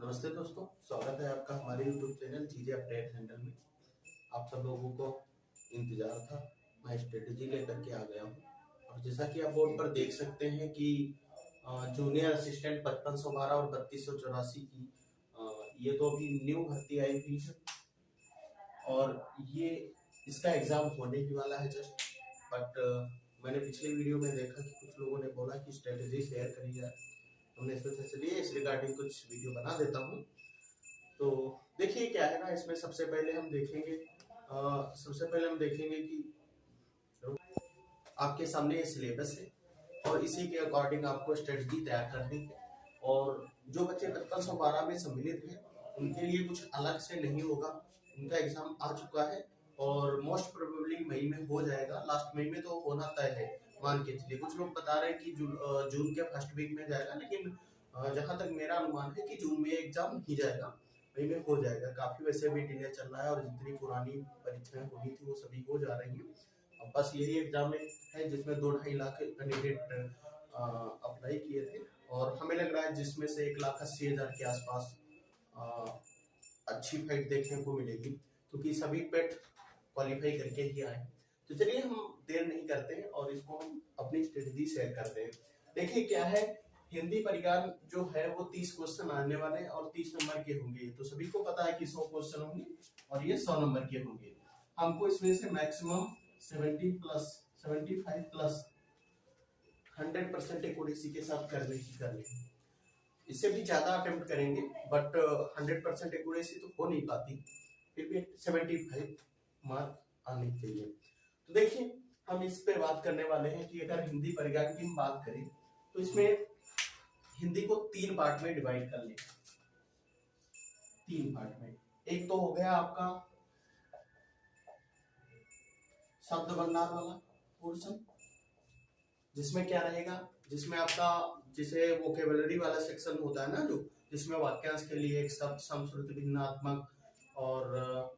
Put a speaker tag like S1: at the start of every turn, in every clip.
S1: नमस्ते दोस्तों, स्वागत है आपका हमारे YouTube चैनल चीजें अपडेट हैंडल में। आप सब लोगों को इंतजार था, मैं स्ट्रेटेजी लेकर के आ गया हूँ। और जैसा कि आप बोर्ड पर देख सकते हैं कि जूनियर असिस्टेंट 5512 और 3284 की ये तो अभी न्यू भर्ती आई हुई है और ये इसका एग्जाम होने ही वाला है जस्ट। बट मैंने पिछले वीडियो में देखा कि कुछ लोगों ने बोला कि स्ट्रेटेजी शेयर करी जाए, हमने सोचा चलिए इस रिगार्डिंग कुछ वीडियो बना देता हूँ। तो देखिए क्या है ना, इसमें सबसे पहले हम देखेंगे कि आपके सामने ये सिलेबस है और इसी के अकॉर्डिंग आपको स्ट्रेटजी तैयार करनी है। और जो बच्चे 5512 में सम्मिलित हैं उनके लिए कुछ अलग से नहीं होगा, उनका एग्जाम आ चुका है और मोस्ट प्रोबेबली मई में हो जाएगा। लास्ट मई में तो होना तय है, मान के चलिए। कुछ लोग बता रहे हैं कि जून के फर्स्ट वीक में जाएगा, लेकिन जहां तक मेरा अनुमान है कि जून में एग्जाम नहीं जाएगा, मई में हो जाएगा। काफी वैसे भी डिले चल रहा है और जितनी पुरानी परीक्षाएं होनी थी वो सभी हो जा रही हैं। अब बस यही एग्जाम है जिसमें 2-2.5 लाख कैंडिडेट अप्लाई किए थे और हमें लग रहा है जिसमें से 1,80,000 के आसपास अच्छी फाइट देखने को मिलेगी, क्योंकि सभी पेट क्वालिफाई करके ही आए। तो चलिए हम देर नहीं करते हैं और इसको हम अपनी स्ट्रेटजी शेयर करते हैं। देखिए क्या है, हिंदी परिज्ञान जो है वो 30 क्वेश्चन आने वाले हैं और 30 नंबर के होंगे। तो सभी को पता है कि 100 क्वेश्चन होंगे और ये 100 नंबर के होंगे। हमको इसमें से मैक्सिमम 70 प्लस 75 प्लस 100% एक्यूरेसी के साथ करने हैं। इससे भी ज्यादा अटेम्प्ट करेंगे बट 100% एक्यूरेसी तो हो नहीं पाती, फिर भी 75 मार्क आने चाहिए। तो देखिए हम इस पे बात करने वाले हैं कि अगर हिंदी परिज्ञान की हम बात करें तो इसमें हिंदी को 3 पार्ट में डिवाइड कर लें। 3 पार्ट में, एक तो हो गया आपका शब्द भंडार वाला पोर्शन, जिसमें क्या रहेगा, जिसमें आपका जिसे वोकेबुलरी वाला सेक्शन होता है ना, जो जिसमें वाक्यांश के लिए एक शब्द, समश्रुति, भिन्नात्मक और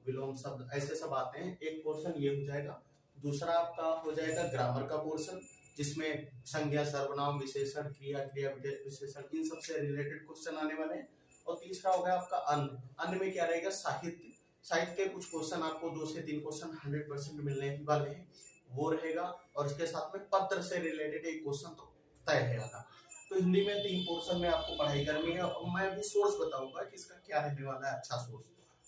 S1: विलोम शब्द ऐसे सब आते हैं, एक पोर्शन ये हो जाएगा। दूसरा आपका हो जाएगा ग्रामर का पोर्शन, जिसमें संज्ञा, सर्वनाम, विशेषण, क्रिया, क्रिया विशेषण, इन सब से रिलेटेड क्वेश्चन आने वाले हैं। और तीसरा हो गया आपका अन्य में क्या रहेगा, साहित्य के कुछ क्वेश्चन, आपको 2 से 3 क्वेश्चन 100% मिलने ही वाले हैं, वो रहेगा। और इसके साथ में पत्र से रिलेटेड एक क्वेश्चन तो तय है आना। तो हिंदी में 3 पोर्शन में आपको पढ़ाई करनी है और मैं भी सोर्स बताऊंगा कि इसका क्या रहने वाला है, अच्छा सोर्स।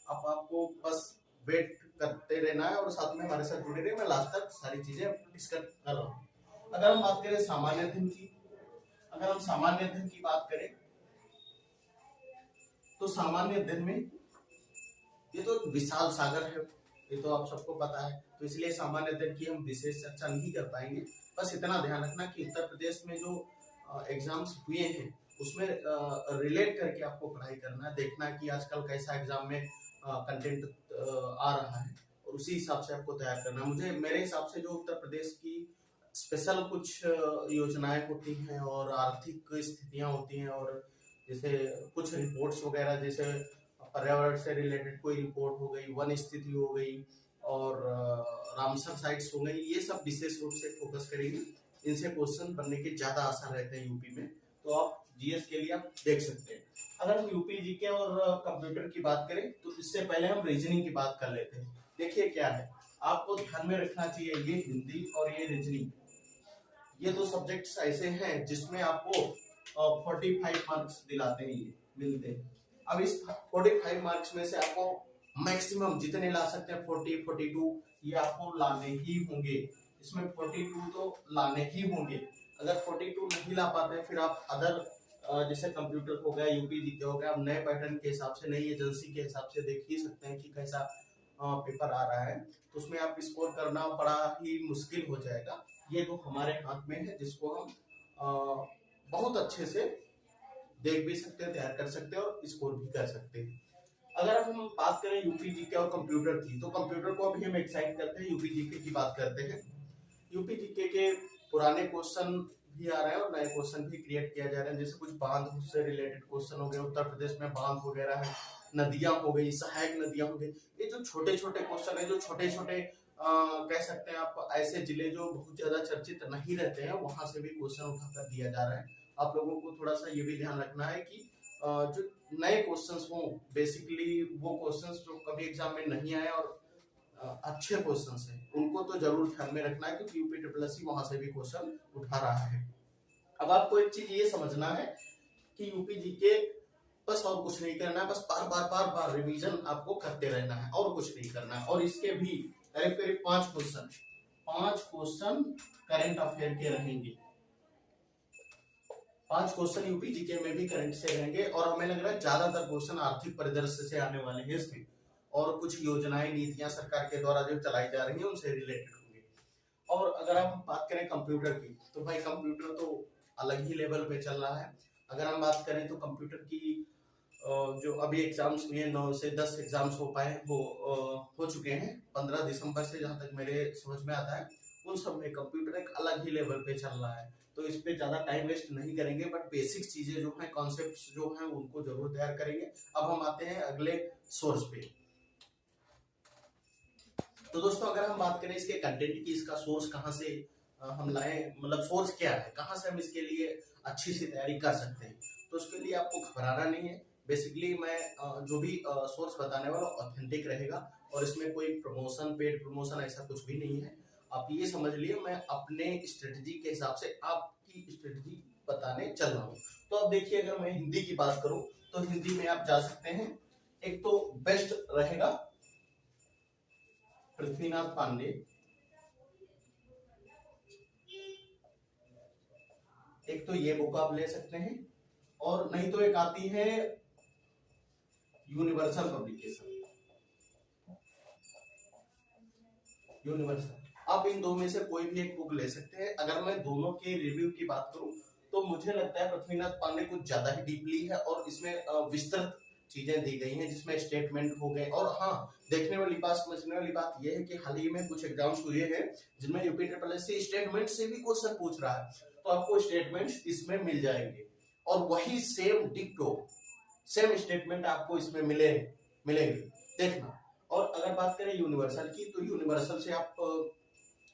S1: अब आपको बस वेट करते रहना है और साथ में हमारे साथ जुड़े रहे, मैं लास्ट तक सारी चीजें डिस्कस कर रहा हूँ। अगर हम बात करें सामान्य अध्ययन की बात करें तो सामान्य अध्ययन में ये तो विशाल सागर है, ये तो आप सबको पता है, तो इसलिए सामान्य अध्ययन की हम विशेष चर्चा नहीं कर पाएंगे। बस इतना ध्यान रखना कि उत्तर प्रदेश में जो एग्जाम्स हुए हैं उसमें रिलेट करके आपको पढ़ाई करना है, देखना कि आजकल कैसा एग्जाम में कंटेंट आ रहा है और उसी हिसाब से आपको तैयार करना है। मेरे हिसाब से जो उत्तर प्रदेश की स्पेशल कुछ योजनाएं होती हैं और आर्थिक स्थितियां होती हैं, और जैसे कुछ रिपोर्ट्स वगैरह, जैसे पर्यावरण से रिलेटेड कोई रिपोर्ट हो गई, वन स्थिति हो गई और रामसर साइट्स हो गई, ये सब विशेष रूप से फोकस करेंगे। इनसे क्वेश्चन बनने के ज्यादा आसार रहते हैं यूपी में, तो आप जीएस के लिए आप देख सकते हैं। अगर हम यूपी जीके और कंप्यूटर की बात करें तो इससे पहले हम रीजनिंग की बात कर लेते हैं। देखिए क्या है, आपको ध्यान में रखना चाहिए, ये हिंदी और ये रीजनिंग, ये 2 सब्जेक्ट्स ऐसे हैं जिसमें आपको 45 मार्क्स दिलाते हैं, ये मिलते हैं। अब इस 45 मार्क्स में से आपको मैक्सिमम जितने ला सकते हैं 40, 42 ये आपको लाने ही होंगे। इसमें 42 तो लाने ही होंगे। अगर 42 नहीं ला पाते हैं फिर आप अदर जैसे कंप्यूटर हो गया, यूपी जीके हो गया, आप नए पैटर्न के हिसाब से, नई एजेंसी के हिसाब से देख ही सकते हैं कि कैसा पेपर आ रहा है, तो उसमें आप स्कोर करना बड़ा ही मुश्किल हो जाएगा। ये तो हमारे हाथ में है, जिसको हम बहुत अच्छे से देख भी सकते हैं, तैयार कर सकते हैं और स्कोर भी कर सकते हैं। अगर हम बात करें यूपी जीके और कंप्यूटर की, तो कंप्यूटर को अभी हम एक्साइड करते हैं, यूपी जीके की बात करते हैं। यूपी जीके के पुराने क्वेश्चन भी आ रहे हैं और नए क्वेश्चन भी क्रिएट किया जा रहा है, जैसे कुछ बांध से रिलेटेड क्वेश्चन हो गए, उत्तर प्रदेश में बांध वगैरह है, नदियां हो गई, सहायक नदियां हो गई, ये जो छोटे छोटे क्वेश्चन है, जो छोटे छोटे कह सकते हैं आप, ऐसे जिले जो बहुत ज्यादा चर्चित नहीं रहते हैं, वहां से भी क्वेश्चन उठाकर दिया जा रहा है। आप लोगों को थोड़ा सा ये भी ध्यान रखना है कि जो नए क्वेश्चंस हों, बेसिकली वो क्वेश्चंस जो कभी एग्जाम में नहीं आए और अच्छे क्वेश्चंस हैं, उनको तो जरूर ध्यान में रखना है, क्योंकि यूपी ट्रिपल एस सी वहां से भी क्वेश्चन उठा रहा है। अब आपको एक चीज ये समझना है कि यूपी जीके बस और कुछ नहीं करना है, बस बार बार रिवीजन आपको करते रहना है और कुछ नहीं करना है। और इसके भी करीब करीब 5 क्वेश्चन करंट अफेयर के रहेंगे, 5 क्वेश्चन यूपी जीके में भी करंट से रहेंगे, और हमें लग रहा है ज्यादातर क्वेश्चन आर्थिक परिदृश्य से आने वाले हैं इसमें, और कुछ योजनाएं नीतियां सरकार के द्वारा जो चलाई जा रही है उनसे रिलेटेड होंगे। और अगर हम बात करें कंप्यूटर की, तो भाई कंप्यूटर तो अलग ही लेवल पे चल रहा है। अगर हम बात करें तो कंप्यूटर की जो अभी एग्जाम्स हुए 9 से 10 एग्जाम्स हो पाए, वो हो चुके हैं 15 दिसंबर से, जहां तक मेरे समझ में आता है। उन सब में कंप्यूटर एक अलग ही लेवल पे चल रहा है, तो इस पे ज्यादा टाइम वेस्ट नहीं करेंगे, बट बेसिक चीजें जो हैं, कॉन्सेप्ट्स जो हैं, उनको जरूर तैयार करेंगे। अब हम आते हैं अगले सोर्स पे। तो दोस्तों अगर हम बात करें इसके कंटेंट की, इसका सोर्स कहाँ से हम लाए, मतलब सोर्स क्या है, कहाँ से हम इसके लिए अच्छी सी तैयारी कर सकते हैं, तो उसके लिए आपको घबराना नहीं है। बेसिकली मैं जो भी सोर्स बताने वाला ऑथेंटिक रहेगा, और इसमें कोई प्रमोशन, पेड प्रमोशन ऐसा कुछ भी नहीं है। आप ये समझ लिए मैं अपने स्ट्रेटजी के हिसाब से आपकी स्ट्रेटजी बताने चल रहा हूँ। तो अब देखिए, अगर मैं हिंदी की बात करूँ तो हिंदी में आप जा सकते हैं, एक तो बेस्ट रहेगा पृथ्वीनाथ पांडे, एक तो ये बुक आप ले सकते हैं, और नहीं तो एक आती है यूनिवर्सल पब्लिकेशन, यूनिवर्सल। आप इन दो में से कोई भी एक बुक ले सकते हैं। अगर मैं दोनों के रिव्यू की बात करूं तो मुझे लगता है पृथ्वीनाथ पांडे कुछ ज्यादा ही डीपली है, और इसमें विस्तृत चीजें दी गई हैं, जिसमें स्टेटमेंट हो गए। और हाँ, देखने वाली बात, समझने वाली बात यह है कि हाल ही में कुछ एग्जाम्स हुए हैं जिनमें UP triple S C statement से भी क्वेश्चन पूछ रहा है, तो आपको स्टेटमेंट्स इसमें मिल जाएंगे, और वही सेम डिक्टो सेम स्टेटमेंट आपको इसमें मिलेंगे, देखना। और अगर बात करें यूनिवर्सल की, तो यूनिवर्सल से आप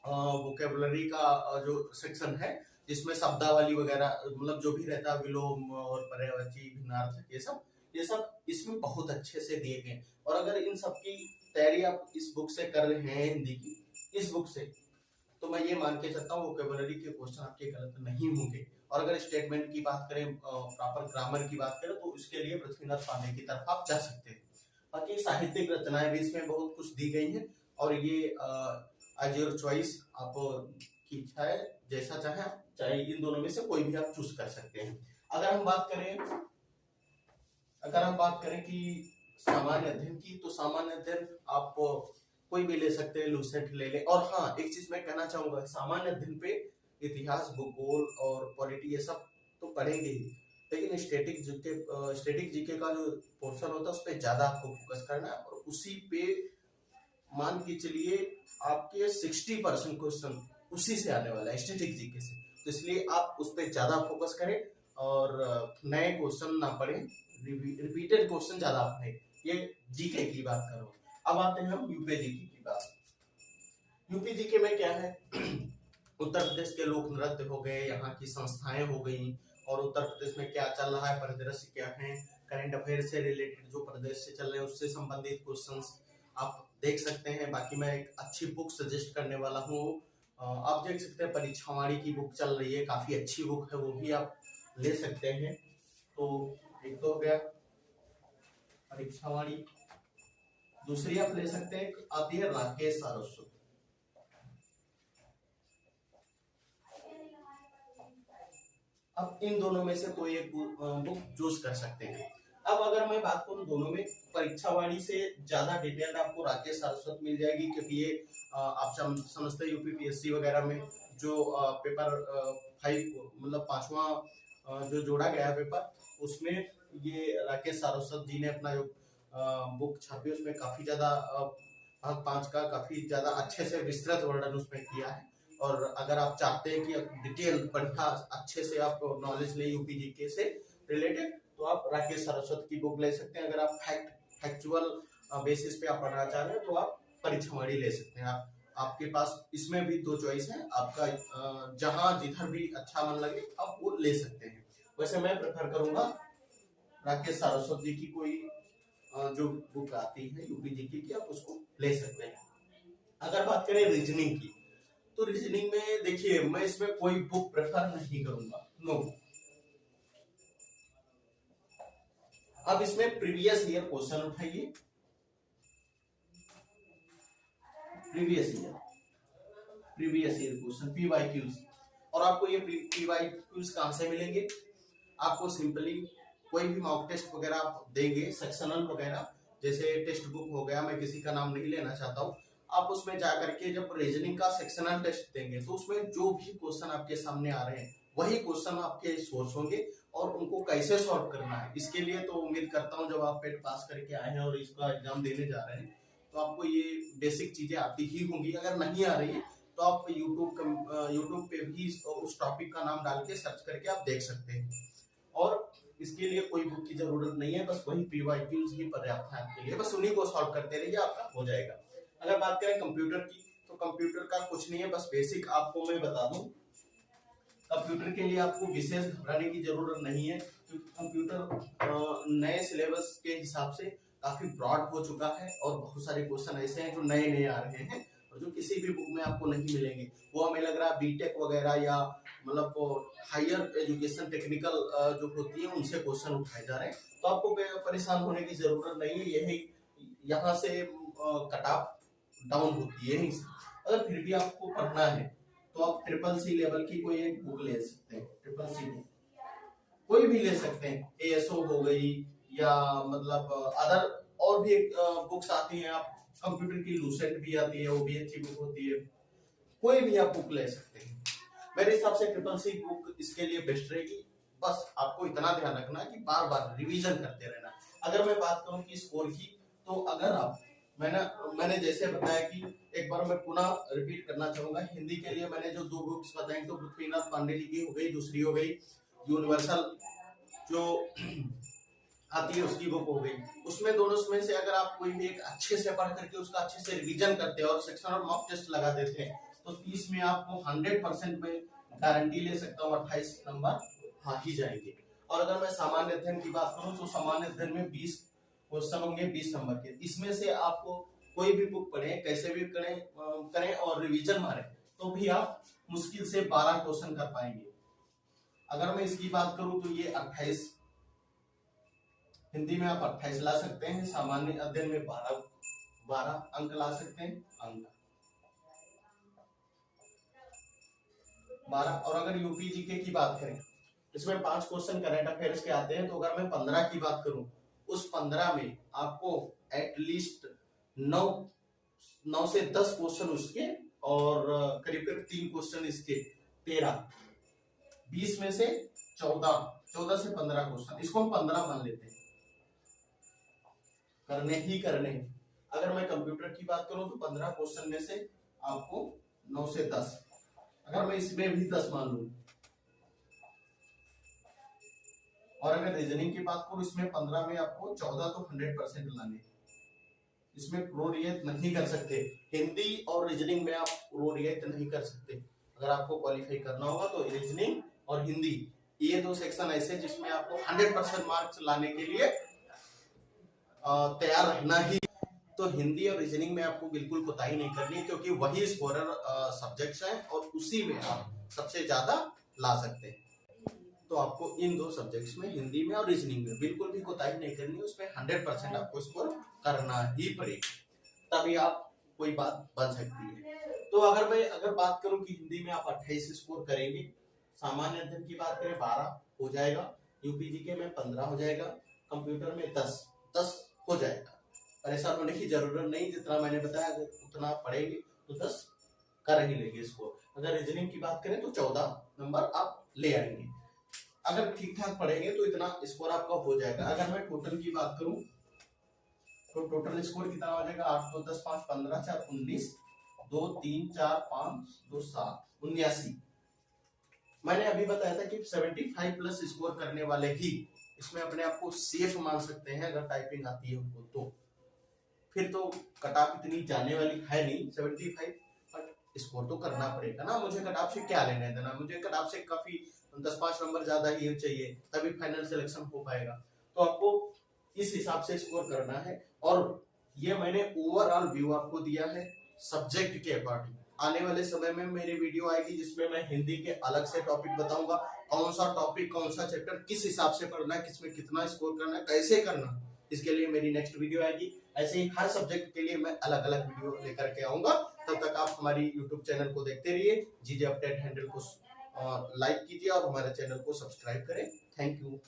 S1: वोकेबुलरी का जो सेक्शन है, जिसमें शब्दावली वगैरह, मतलब जो भी रहता है, विलोम और पर्यायवाची, भिन्नार्थक, ये सब इसमें बहुत अच्छे से दिए गए। और अगर इन सब की तैयारी आप इस बुक से कर रहे हैं, हिंदी की इस बुक से, तो मैं ये मान के चलता हूँ वोकेबुलरी के क्वेश्चन आपके गलत नहीं होंगे। और अगर स्टेटमेंट की बात करें, प्रॉपर ग्रामर की बात करें, तो इसके लिए पृथ्वीनाथ पांडे की तरफ आप जा सकते हैं। बाकी साहित्यिक रचनाएं भी इसमें बहुत कुछ दी गई हैं, और ये एज योर चॉइस, आप की इच्छा है, जैसा चाहे आप, चाहे इन दोनों में से कोई भी आप चूज कर सकते हैं। अगर हम बात करें कि सामान्य अध्ययन की, तो सामान्य अध्ययन आप कोई भी ले सकते हैं, लूसेंट ले ले। और हाँ, एक चीज मैं कहना चाहूंगा, सामान्य अध्ययन पे इतिहास, भूगोल और पॉलिटी ये सब तो पढ़ेंगे ही, लेकिन स्टैटिक जीके का जो पोर्शन होता है उस पर ज्यादा आपको फोकस करना है, और उसी पे मान के चलिए आपके 60% क्वेश्चन उसी से आने वाला है, स्टैटिक जीके से। तो इसलिए आप उस पर ज्यादा फोकस करें, और नए क्वेश्चन ना पढ़ें, रिपीटेड क्वेश्चन ज्यादा पढ़ें। ये जीके की बात करो। अब आते हैं हम यूपी जीके की बात। यूपी जीके में क्या है, उत्तर प्रदेश के लोक नृत्य हो गए, यहाँ की संस्थाएं हो गई, और उत्तर प्रदेश में क्या चल रहा है, परिदृश्य क्या है, करंट अफेयर से रिलेटेड जो प्रदेश से चल रहे हैं उससे संबंधित क्वेश्चंस आप देख सकते हैं। बाकी मैं एक अच्छी बुक सजेस्ट करने वाला हूँ, आप देख सकते हैं, परीक्षावाणी की बुक चल रही है, काफी अच्छी बुक है, वो भी आप ले सकते हैं। तो एक तो हो गया परीक्षावाणी, दूसरी आप ले सकते हैं, आती है राकेश सारस्वत। अब इन दोनों में से कोई एक बुक चूज कर सकते हैं। अब अगर मैं बात करूं दोनों में, परीक्षावाणी से ज्यादा डिटेल आपको राकेश सारस्वत मिल जाएगी, क्योंकि ये आप समझते हैं यूपीपीएससी वगैरह में जो पेपर 5, मतलब 5वां जो जोड़ा गया है पेपर, उसमें ये राकेश सारस्वत जी ने अपना जो बुक छापी उसमें काफी ज्यादा भाग 5 का काफी ज्यादा अच्छे से विस्तृत वर्णन उसमें किया है। और अगर आप चाहते हैं कि डिटेल बढ़िया अच्छे से आप नॉलेज ले यूपी जीके से रिलेटेड, तो आप राकेश सारस्वत की बुक ले सकते हैं। अगर आप फैक्चुअल बेसिस पे आप पढ़ना चाह रहे हैं, तो आप परीक्षावाणी ले सकते हैं। आपके पास इसमें भी 2 चॉइस है, आपका जहां जिधर भी अच्छा मन लगे आप वो ले सकते हैं। वैसे मैं प्रेफर करूंगा राकेश सारस्वत जी की कोई जो बुक आती है यूपीजीके की, आप उसको ले सकते हैं। अगर बात करें रीजनिंग की, तो रीजनिंग में देखिए मैं इसमें कोई बुक प्रेफर नहीं करूंगा, नो। अब इसमें प्रीवियस ईयर क्वेश्चन उठाइए, प्रीवियस ईयर क्वेश्चन पीवाईक्यूज, और आपको ये पीवाईक्यूज कहां से मिलेंगे? आपको सिंपली कोई भी मॉक टेस्ट वगैरह आप देंगे, सेक्शनल वगैरह, जैसे टेक्स्ट बुक हो गया, मैं किसी का नाम नहीं लेना चाहता हूँ, आप उसमें जाकर के जब रीजनिंग का सेक्शनल टेस्ट देंगे तो उसमें जो भी क्वेश्चन आपके सामने आ रहे हैं वही क्वेश्चन आपके सोर्स होंगे, और उनको कैसे सॉल्व करना है इसके लिए तो उम्मीद करता हूँ जब आप पेट पास करके आए हैं और इसका एग्जाम देने जा रहे हैं तो आपको ये बेसिक चीजें आती ही होंगी। अगर नहीं आ रही है तो आप यूट्यूब पे भी उस टॉपिक का नाम डाल के सर्च करके आप देख सकते हैं, और इसके लिए कोई बुक की जरूरत नहीं है, बस वही पीवाईक्यूज ही पर्याप्त है आपके लिए, बस उन्हीं को सॉल्व करते रहिए, आपका हो जाएगा। अगर बात करें कंप्यूटर की, तो कंप्यूटर का कुछ नहीं है, बस बेसिक आपको मैं बता दूं, कंप्यूटर के लिए आपको विशेष घबराने की जरूरत नहीं है, क्योंकि कंप्यूटर नए सिलेबस के हिसाब से काफी ब्रॉड हो चुका है, और बहुत सारे क्वेश्चन ऐसे हैं जो नए नए आ रहे हैं और जो किसी भी बुक में आपको नहीं मिलेंगे। वो हमें लग रहा है बीटेक वगैरह या मतलब हायर एजुकेशन टेक्निकल जो होती है उनसे क्वेश्चन उठाए जा रहे हैं, तो आपको परेशान होने की जरूरत नहीं है। यही यहाँ से कट ऑफ डाउन होती है। अगर फिर भी आपको पढ़ना है तो आप ट्रिपल सी लेवल की कोई एक बुक ले सकते हैं, ट्रिपल सी कोई भी ले सकते हैं, एएसओ हो गई या मतलब अदर और भी एक बुक्स आती हैं, आप कंप्यूटर की लूसेंट भी आती है, वो भी अच्छी बुक होती है, कोई भी आप बुक ले सकते हैं। मेरे हिसाब से ट्रिपल सी बुक इसके लिए बेस्ट रहेगी। बस आपको इतना ध्यान रखना है कि बार बार रिवीजन करते रहना। अगर मैं बात करूं कि स्कोर की, तो अगर आप मैंने जैसे बताया कि एक बार मैं पुनः रिपीट करना चाहूंगा, हिंदी के लिए मैंने जो दो बुक्स बताई, तो पृथ्वीनाथ पांडे जी की हो गई, दूसरी हो गई यूनिवर्सल जो आती है उसकी बुक हो गई। उसमें दोनों में से अगर आप कोई भी एक अच्छे से पढ़ करके उसका अच्छे से रिवीजन करते हैं और सेक्शन और मॉक टेस्ट लगा देते हैं तो 30 में आपको 100% में गारंटी ले सकता हूँ 28 नंबर आ ही जाएंगे। और अगर मैं सामान्य अध्ययन की बात करूं तो सामान्य अध्ययन में 20 क्वेश्चन होंगे 20 नंबर के। इसमें से आपको कोई भी बुक पढ़े, कैसे भी करें और रिवीजन मारे तो भी आप मुश्किल से 12 क्वेश्चन कर पाएंगे। अगर मैं इसकी बात करूं तो ये 28, हिंदी में आप 28 ला सकते हैं, सामान्य अध्ययन में 12 अंक ला सकते हैं, अंक 12। और अगर यूपीजीके की बात करें, इसमें 5 क्वेश्चन करंट अफेयर्स के आते हैं, तो अगर मैं 15 की बात करूं, उस 15 में आपको एटलीस्ट 9 से 10 क्वेश्चन उसके और करीब करीब 3 क्वेश्चन इसके, 13, 20 में से 14 से 15 क्वेश्चन, इसको हम 15 मान लेते हैं, करने। अगर मैं कंप्यूटर की बात करूं तो 15 क्वेश्चन में से आपको 9 से 10, अगर मैं इसमें भी 10 मान लूं, और अगर रीजनिंग की बात करूं इसमें 15 में आपको 14 तो 100% लाने, इसमें प्रो रिएक्ट नहीं कर सकते। हिंदी और रीजनिंग में आप प्रो रिएक्ट नहीं कर सकते। अगर आपको क्वालिफाई करना होगा तो रीजनिंग और हिंदी, ये दो सेक्शन ऐसे जिसमें आपको 100% मार्क्स लाने के लिए तैयार रहना ही। तो हिंदी और रीजनिंग में आपको बिल्कुल कोताही नहीं करनी, क्योंकि वही स्कोरर सब्जेक्ट्स हैं और उसी में आप सबसे ज्यादा ला सकते हैं। तो आपको इन दो सब्जेक्ट्स में, हिंदी में और रीजनिंग में, बिल्कुल भी कोताही नहीं करनी, उसमें 100% आपको स्कोर करना ही पड़ेगा, तभी आप कोई बात बन सकती है। तो अगर बात करूं कि हिंदी में आप 28 स्कोर करेंगे, सामान्य अध्ययन की बात करें 12 हो जाएगा, यूपीजीके में 15 हो जाएगा, कंप्यूटर में 10 हो जाएगा। परेशान होने की जरूरत नहीं, जितना मैंने बताया उतना पढ़ेंगे तो 10 कर ही लेंगे स्कोर। अगर रीजनिंग की बात करें तो 14 नंबर आप ले आएंगे, अगर ठीक ठाक पढ़ेंगे तो इतना स्कोर आपका हो जाएगा। अगर मैं टोटल की बात करूं तो टोटल स्कोर कितना हो जाएगा, 8 2 10 5 15 4 19, 2 3 4 5 2 7 79। मैंने अभी बताया था कि 75 प्लस स्कोर करने वाले ही इसमें अपने आप को सेफ मान सकते हैं, अगर टाइपिंग आती है उनको तो। फिर तो कट-ऑफ इतनी जाने वाली है नहीं 75, पर स्कोर तो करना पड़ेगा ना। मुझे कट-ऑफ से क्या लेना देना, मुझे कट-ऑफ से काफी 10-5 नंबर ज्यादा ही चाहिए, तभी फाइनल सिलेक्शन हो पाएगा। तो आपको इस हिसाब से स्कोर करना है। और ये मैंने ओवरऑल व्यू आपको दिया है सब्जेक्ट के अकॉर्डिंग। आने वाले समय में मेरी वीडियो आएगी जिसमें मैं हिंदी के अलग से टॉपिक बताऊंगा, कौन सा टॉपिक कौन सा चैप्टर किस हिसाब से पढ़ना है, किसमें कितना स्कोर करना है, कैसे करना, इसके लिए मेरी नेक्स्ट वीडियो आएगी। ऐसे ही हर सब्जेक्ट के लिए मैं अलग अलग वीडियो लेकर के आऊंगा। तब तक आप हमारी यूट्यूब चैनल को देखते रहिए, जीजे अपडेट हैंडल को लाइक कीजिए और हमारे चैनल को सब्सक्राइब करें। Thank you.